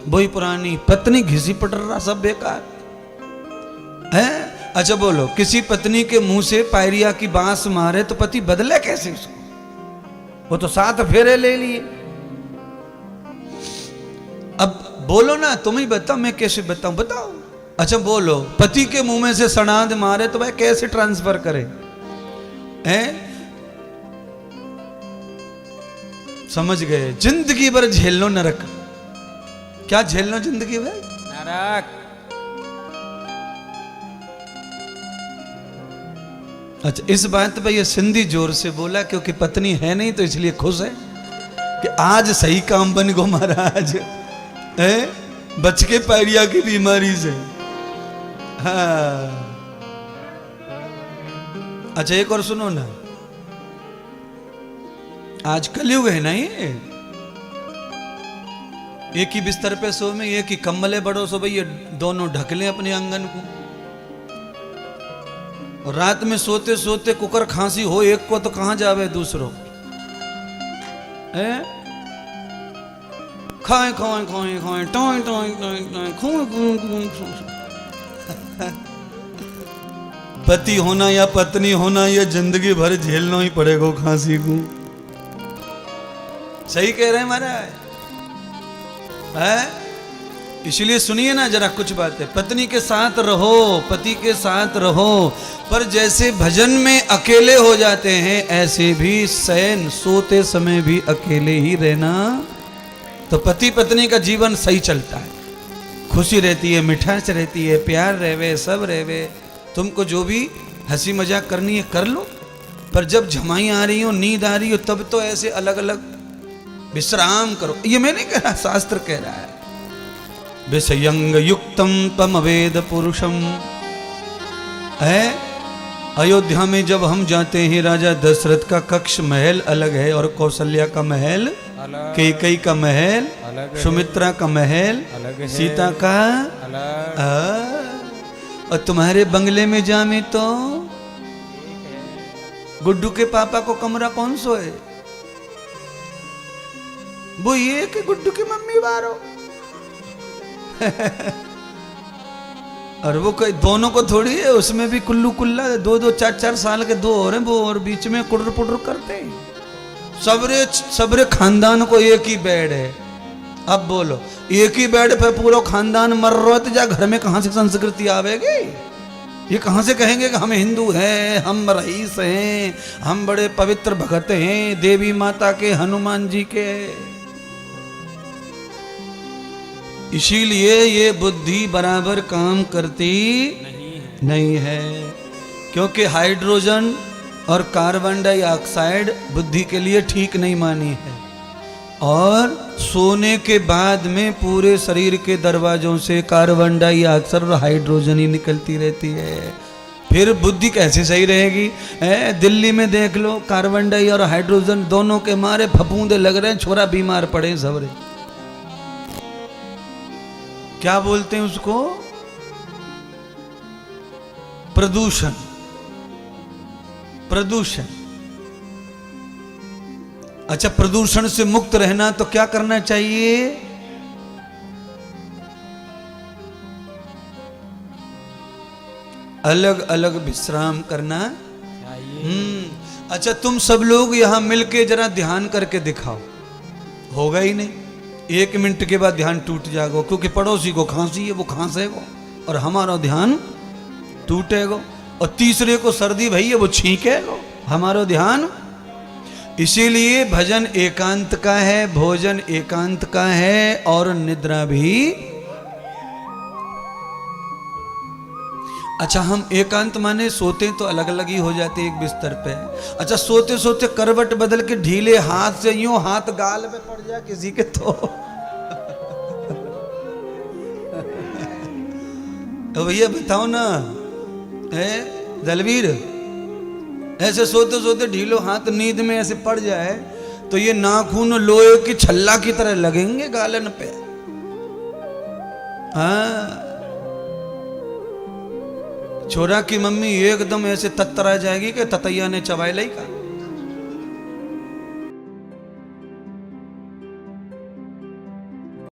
वही पुरानी पत्नी, घिसी पटर्रा सब बेकार है। अच्छा बोलो, किसी पत्नी के मुंह से पायरिया की बांस मारे तो पति बदले कैसे उसको? वो तो 7 फेरे ले लिए। अब बोलो ना, तुम ही बताओ, मैं कैसे बताऊं? बताओ। अच्छा बोलो, पति के मुंह में से सनाद मारे तो भाई कैसे ट्रांसफर करे? हैं? समझ गए? जिंदगी भर झेल लो नरक। क्या झेल लो जिंदगी भर? नरक। अच्छा, इस बात पे ये सिंधी जोर से बोला क्योंकि पत्नी है नहीं तो इसलिए खुश है कि आज सही काम बन गो महाराज, है? बच के पायरिया की बीमारी से। हाँ। अच्छा एक और सुनो ना, आज कलयुग है ना, ये एक ही बिस्तर पे सो में, एक ही कम्बले बड़ो सो भाई, ये दोनों ढक लें अपने आंगन को। और रात में सोते सोते कुकर खांसी हो एक को तो कहां जावे दूसरों, हैं? खाए खाए खाए खाए टोय टोय टोय टोय खाए। पति होना या पत्नी होना, ये जिंदगी भर झेलना ही पड़ेगा खांसी को। सही कह रहे हैं महाराज, है? इसलिए सुनिए ना जरा कुछ बातें। पत्नी के साथ रहो, पति के साथ रहो, पर जैसे भजन में अकेले हो जाते हैं ऐसे भी शयन सोते समय भी अकेले ही रहना, तो पति पत्नी का जीवन सही चलता है। खुशी रहती है, मिठास रहती है, प्यार रहवे, सब रहवे। तुमको जो भी हंसी मजाक करनी है कर लो, पर जब झमाई आ रही हो, नींद आ रही हो, तब तो ऐसे अलग अलग विश्राम करो। ये मैं नहीं कह रहा, शास्त्र कह रहा है। विषयंग युक्तम तम वेद पुरुषम, है? अयोध्या में जब हम जाते हैं, राजा दशरथ का कक्ष महल अलग है और कौशल्या का महल अलग, कैकेयी का महल अलग, सुमित्रा का महल अलग, सीता का अलग। और तुम्हारे बंगले में जामे तो गुड्डू के पापा को कमरा कौन सो है? वो ये कि गुड्डू की मम्मी बारो। और वो दोनों को थोड़ी है, उसमें भी कुल्लू कुल्ला 2-2 4-4 साल के दो और हैं वो, और बीच में कुडर पुडर करते हैं। सबरे खानदान को एक ही बेड है। अब बोलो, एक ही बेड पे पूरा खानदान मर रहा है तो जा घर में कहां से संस्कृति आवेगी? ये कहां से कहेंगे कि हम हिंदू हैं, हम रईस हैं, हम बड़े पवित्र भगत हैं, देवी माता के, हनुमान जी के। इसीलिए ये बुद्धि बराबर काम करती नहीं है, क्योंकि हाइड्रोजन और कार्बन डाइऑक्साइड बुद्धि के लिए ठीक नहीं मानी है। और सोने के बाद में पूरे शरीर के दरवाजों से कार्बन डाइऑक्साइड और हाइड्रोजन ही निकलती रहती है, फिर बुद्धि कैसे सही रहेगी? दिल्ली में देख लो, कार्बन डाइ और हाइड्रोजन दोनों के मारे फफूंदे लग रहे हैं, छोरा बीमार पड़े सबरे। क्या बोलते हैं उसको? प्रदूषण। प्रदूषण। अच्छा, प्रदूषण से मुक्त रहना तो क्या करना चाहिए? अलग अलग विश्राम करना चाहिए। अच्छा, तुम सब लोग यहां मिलके जरा ध्यान करके दिखाओ, होगा ही नहीं। 1 मिनट के बाद ध्यान टूट जाएगा, क्योंकि पड़ोसी को खांसी है, वो खांसेगा और हमारा ध्यान टूटेगा। और तीसरे को सर्दी भई है, वो छींकेगा, हमारा ध्यान। इसीलिए भजन एकांत का है, भोजन एकांत का है, और निद्रा भी। अच्छा, हम एकांत माने सोते तो अलग अलग ही हो जाते एक बिस्तर पे। अच्छा, सोते सोते करवट बदल के ढीले हाथ से यूं हाथ गाल में पड़ जाए किसी के तो भैया बताओ ना, है दलवीर, ऐसे सोते सोते ढीलो हाथ नींद में ऐसे पड़ जाए तो ये नाखून लोहे की छल्ला की तरह लगेंगे गालन पे। हाँ, छोरा की मम्मी एकदम ऐसे तत्तरा जाएगी कि ततैया ने चबाई लाई का।